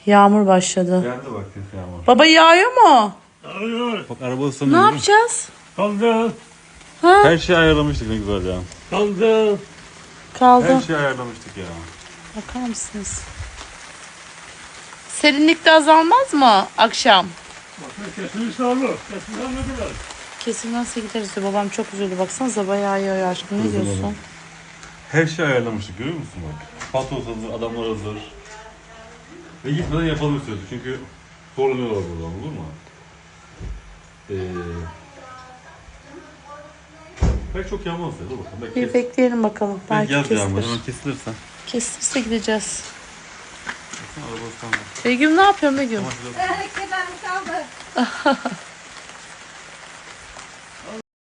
Yağmur başladı. Geldi bak yağmur. Baba yağıyor mu? Ağrıyor. Bak araba Ne ıslanıyor. yapacağız? Kaldı. Ha? Her şeyi ayarlamıştık ne güzel ya. Kaldı. Kaldı. Her şeyi ayarlamıştık ya. Bakar mısınız? Serinlik de azalmaz mı akşam? Bakın kesinlikle olur. Kesinlikle almadılar. Kesilmezse gideriz diyor. Babam çok üzüldü. Baksanıza bayağı yağıyor aşkım. Ne Kızım diyorsun? oğlum. Her şeyi ayarlamıştık görüyor musun bak. Patos hazır, adamlar hazır. Ve gitmeden yapalım istiyoruz çünkü soruluyorlar buradan olur mu? Belki çok yağmaz ya dur bakalım. Belki Bir bekleyelim bakalım. Belki yaz yağmur kesilir. hemen kesilirse. Kesilirse gideceğiz. Araba ıslandı. Begüm ne yapıyorsun Begüm? Tamam, şurada- Kemer kaldı.